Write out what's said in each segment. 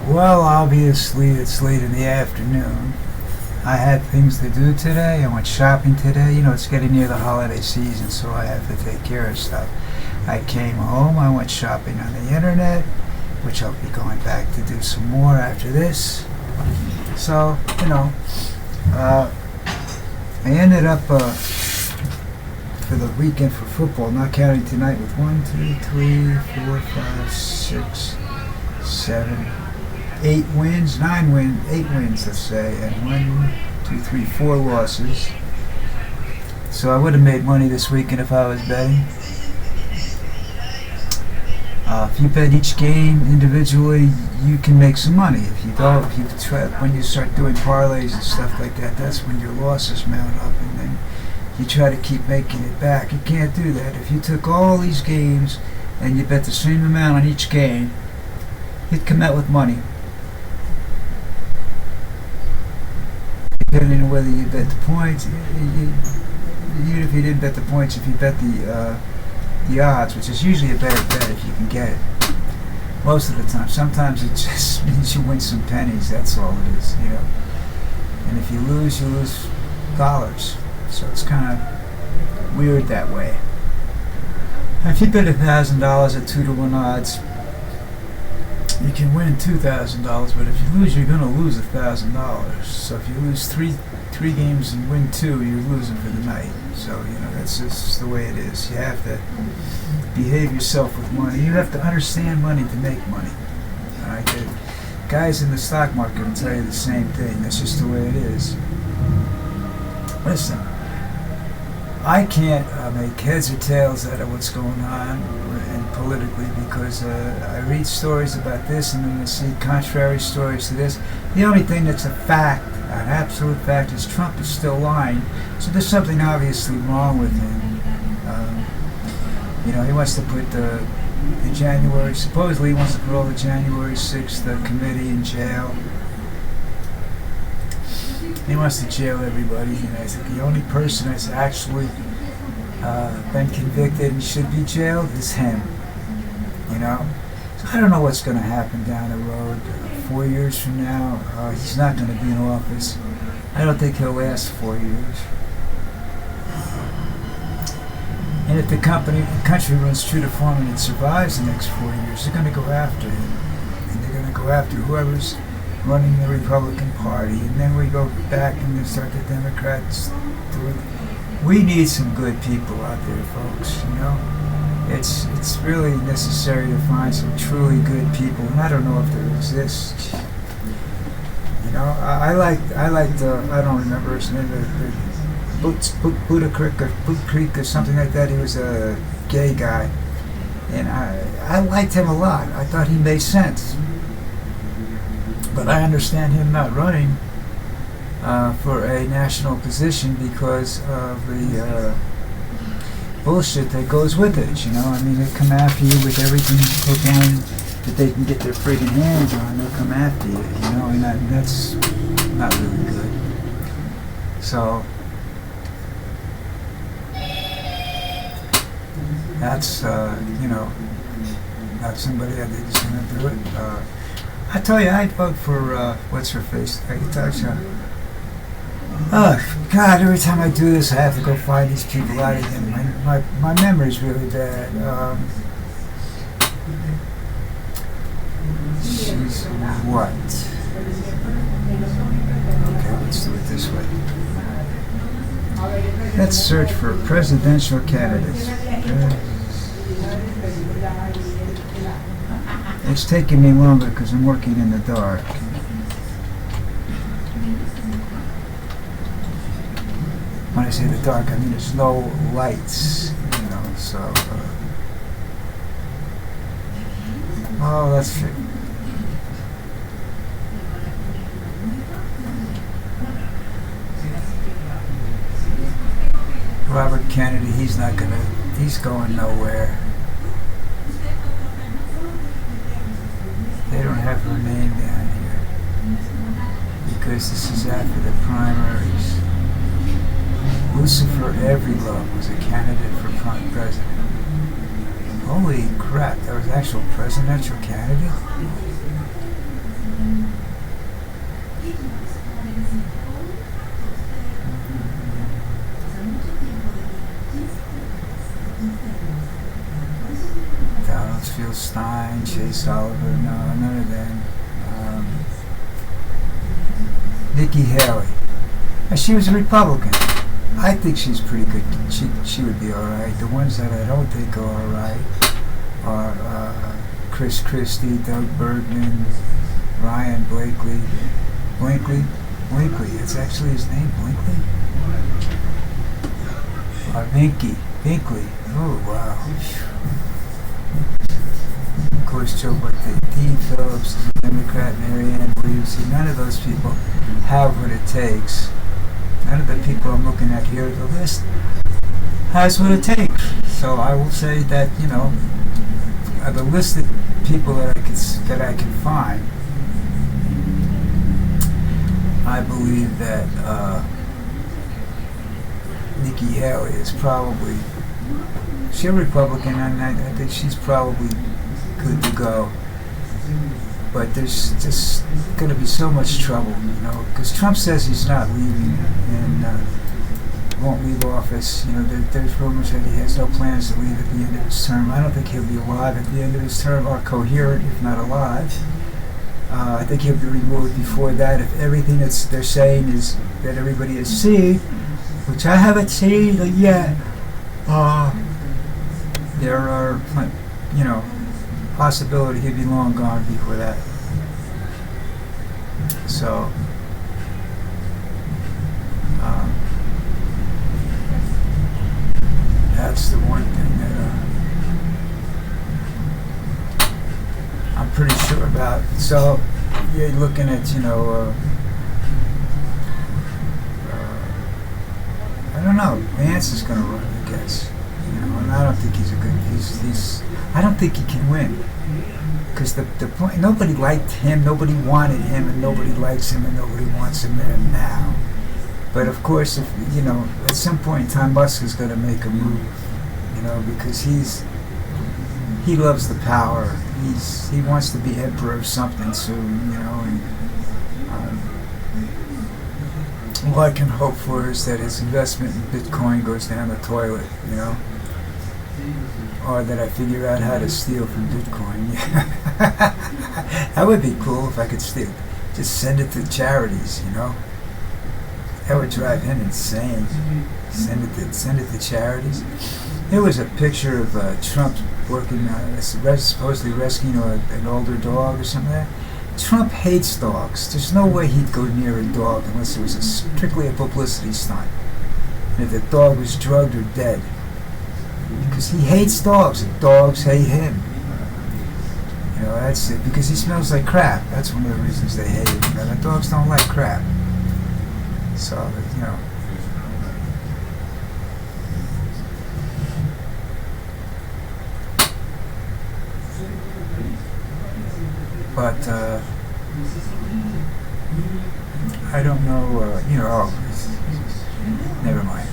Well, obviously it's late in the afternoon. I had things to do today. I went shopping today. You know, it's getting near the holiday season, so I have to take care of stuff. I came home, I went shopping on the internet, which I'll be going back to do some more after this. So, I ended up for the weekend for football, not counting tonight, with 1, 2, 3, 4, 5, 6, 7, 8 wins, 8 wins, let's say, and 1, 2, 3, 4 losses. So I would have made money this weekend if I was betting. If you bet each game individually, you can make some money. If you don't, when you start doing parlays and stuff like that, that's when your losses mount up, and then you try to keep making it back. You can't do that. If you took all these games and you bet the same amount on each game, you'd come out with money. Depending on whether you bet the points, even if you didn't bet the points, if you bet the odds, which is usually a better bet if you can get it. Most of the time. Sometimes it just means you win some pennies. That's all it is, And if you lose dollars. So it's kind of weird that way. If you bet $1,000 at 2-to-1 odds, you can win $2,000. But if you lose, you're going to lose $1,000. So if you lose three games and win 2, you're losing for the night. So that's just the way it is. You have to behave yourself with money. You have to understand money to make money. All right, the guys in the stock market will tell you the same thing. That's just the way it is. Listen, I can't make heads or tails out of what's going on and politically, because I read stories about this and then I see contrary stories to this. The only thing that's a fact, an absolute fact, is Trump is still lying. So there's something obviously wrong with him. He wants to put the January, supposedly he wants to put all the January 6th committee in jail. He wants to jail everybody. I think the only person that's actually been convicted and should be jailed is him. So I don't know what's going to happen down the road. 4 years from now, he's not going to be in office. I don't think he'll last 4 years. And if the country runs true to form and it survives the next 4 years, they're going to go after him. And they're going to go after whoever's running the Republican Party. And then we go back and then start the Democrats doing. We need some good people out there, folks, It's really necessary to find some truly good people, and I don't know if there exist. I don't remember his name, Buddha Creek or something like that. He was a gay guy, and I liked him a lot. I thought he made sense, but I understand him not running for a national position because of the bullshit that goes with it. They come after you with everything that they can get their friggin' hands on. They'll come after you, and that's not really good. So that's not somebody I think is going to do it. I tell you, I'd vote for what's her face? Oh God! Every time I do this, I have to go find these people out again. My memory's really bad. She's what? Okay, let's do it this way. Let's search for presidential candidates. It's taking me longer because I'm working in the dark. When I say the dark, I mean there's no lights, so. Let's see. Robert Kennedy, he's going nowhere. They don't have her name down here because this is after the primaries. Lucifer Everylove was a candidate for president. Holy crap, that was an actual presidential candidate? Stein, Chase Oliver, no, none of them. Nikki Haley. She was a Republican. I think she's pretty good. She would be all right. The ones that I don't think are all right are Chris Christie, Doug Bergman, Ryan Blinkley. It's actually his name, Blinkley. Binkley. Oh wow. Of course, Joe Dean Phillips, Democrat, Marianne Williamson. None of those people have what it takes. None of the people I'm looking at here, the list, has what it takes. So I will say that, the list of people that I can find, I believe that Nikki Haley is probably, she's a Republican, and I think she's probably good to go. But there's just going to be so much trouble, because Trump says he's not leaving and won't leave office. There's rumors that he has no plans to leave at the end of his term. I don't think he'll be alive at the end of his term, or coherent, if not alive. I think he'll be removed before that if everything they're saying is that everybody has seen, which I haven't seen yet. There are, possibility he'd be long gone before that. So, that's the one thing that I'm pretty sure about. So, you're looking at, I don't know, Vance is going to run, I guess. And I don't think he's a good, I don't think he can win. Because the point, nobody liked him, nobody wanted him, and nobody likes him, and nobody wants him there now. But of course, if at some point in time, Musk is going to make a move, because he loves the power. He wants to be emperor of something soon, and all I can hope for is that his investment in Bitcoin goes down the toilet, or that I figure out how to steal from Bitcoin. That would be cool if I could steal. Just send it to charities, That would drive him insane. Send it to charities. There was a picture of Trump working, supposedly rescuing an older dog or something like that. Trump hates dogs. There's no way he'd go near a dog unless it was strictly a publicity stunt. And if the dog was drugged or dead. Because he hates dogs, and dogs hate him. That's it. Because he smells like crap. That's one of the reasons they hate him. The dogs don't like crap. So, But I don't know. Never mind.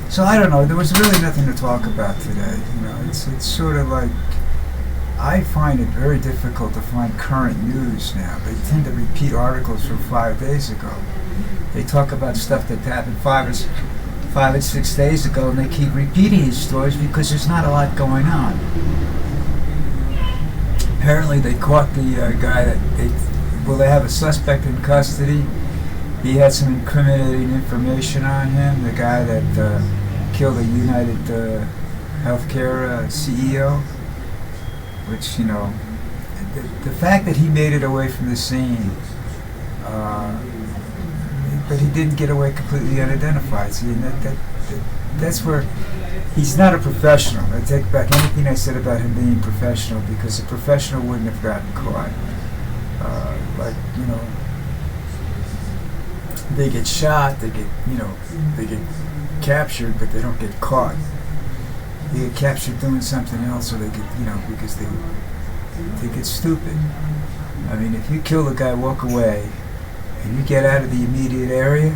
So I don't know. There was really nothing to talk about today. It's sort of like, I find it very difficult to find current news now. They tend to repeat articles from 5 days ago. They talk about stuff that happened 5 and 6 days ago, and they keep repeating these stories because there's not a lot going on. Apparently, they caught the guy that they have a suspect in custody. He had some incriminating information on him. The guy that killed a United Healthcare CEO. Which, the fact that he made it away from the scene, but he didn't get away completely unidentified. See, that's where he's not a professional. I take back anything I said about him being professional, because a professional wouldn't have gotten caught. They get shot, they get captured, but they don't get caught. They get captured doing something else, or they get, because they get stupid. I mean, if you kill the guy, walk away, and you get out of the immediate area,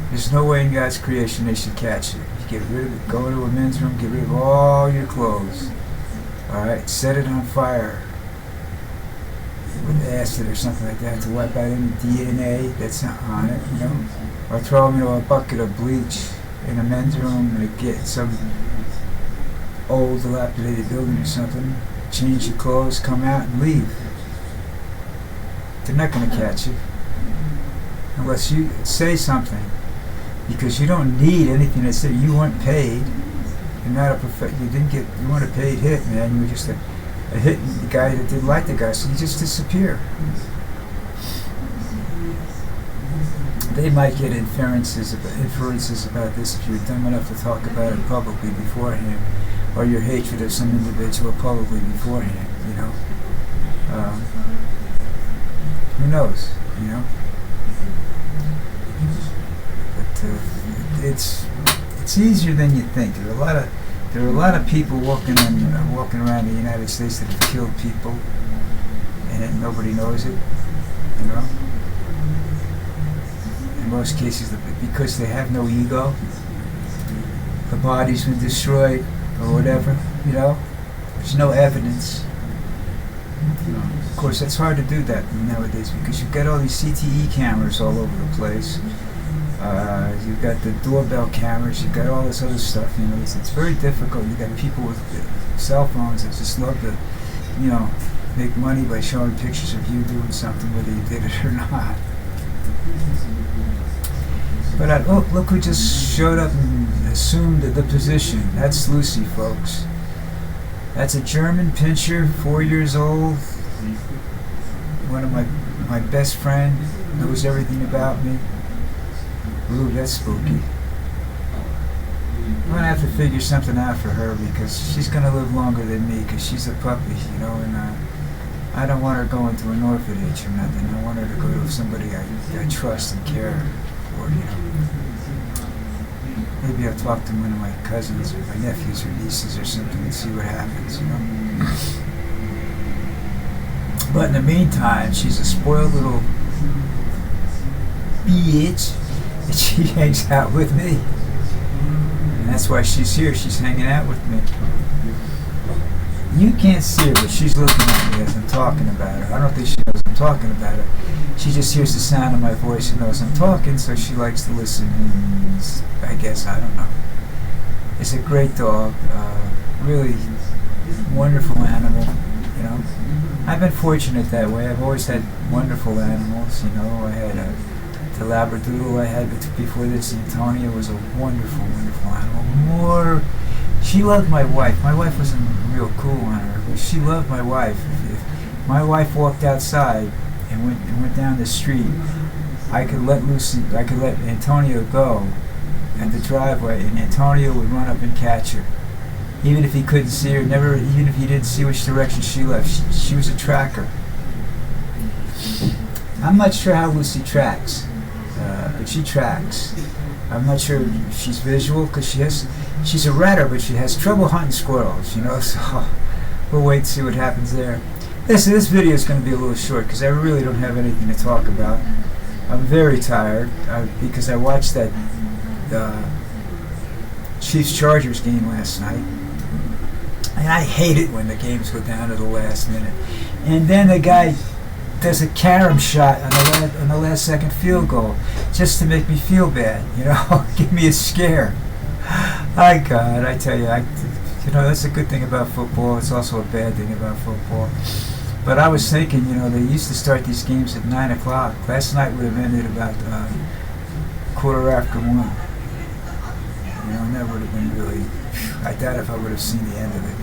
there's no way in God's creation they should catch you. You get rid of it, go into a men's room, get rid of all your clothes. Alright, set it on fire with acid or something like that to wipe out any DNA that's on it, or throw them into a bucket of bleach in a men's room and get some old, dilapidated building or something, change your clothes, come out and leave. They're not going to catch you unless you say something, because you don't need anything to say. You weren't paid. You're not a you didn't get. You weren't a paid hit, man. You were just a hit guy that didn't like the guy, so you just disappear. They might get inferences about this if you're dumb enough to talk about it publicly beforehand, or your hatred of some individual publicly beforehand. You know, who knows? You know, but it's easier than you think. There are a lot of people walking around the United States that have killed people, and nobody knows it. You know. In most cases, because they have no ego, the body's been destroyed or whatever, you know. There's no evidence. Of course, it's hard to do that nowadays because you've got all these CTE cameras all over the place. You've got the doorbell cameras. You've got all this other stuff. You know, it's very difficult. You've got people with cell phones that just love to, you know, make money by showing pictures of you doing something, whether you did it or not. But look who just showed up and assumed the position. That's Lucy, folks. That's a German pincher, 4 years old. One of my best friend, knows everything about me. Ooh, that's spooky. I'm gonna have to figure something out for her because she's gonna live longer than me because she's a puppy, you know, and I don't want her going to an orphanage or nothing. I want her to go to somebody I trust and care for, you know. Maybe I'll talk to one of my cousins or my nephews or nieces or something and see what happens, you know. But in the meantime, she's a spoiled little bitch, and she hangs out with me. And that's why she's here. She's hanging out with me. You can't see her, but she's looking at me as I'm talking about her. I don't think she knows I'm talking about her. She just hears the sound of my voice and knows I'm talking, so she likes to listen. And I guess, I don't know. It's a great dog. Really wonderful animal, you know. I've been fortunate that way. I've always had wonderful animals, you know. I had the Labradoodle I had before this. Antonia was a wonderful, wonderful animal. She loved my wife. My wife wasn't real cool on her, but she loved my wife. If my wife walked outside and went down the street, I could let Antonio go at the driveway, and Antonio would run up and catch her. Even if he couldn't see her, even if he didn't see which direction she left, she was a tracker. I'm not sure how Lucy tracks, but she tracks. I'm not sure if she's visual because she's a ratter, but she has trouble hunting squirrels, you know. So we'll wait and see what happens there. This video is going to be a little short because I really don't have anything to talk about. I'm very tired because I watched that Chiefs-Chargers game last night. And I hate it when the games go down to the last minute. And then the guy does a carom shot on the last second field goal just to make me feel bad, you know, give me a scare. My God, I tell you, you know, that's a good thing about football. It's also a bad thing about football. But I was thinking, you know, they used to start these games at 9 o'clock. Last night would have ended about 1:15. You know, and that would have been really, I doubt if I would have seen the end of it.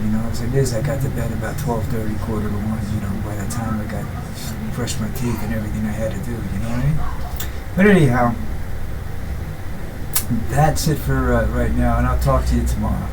You know, as it is, I got to bed about 12:30, 1:45, you know, by the time I got brushed my teeth and everything I had to do, you know what I mean? But anyhow, that's it for right now, and I'll talk to you tomorrow.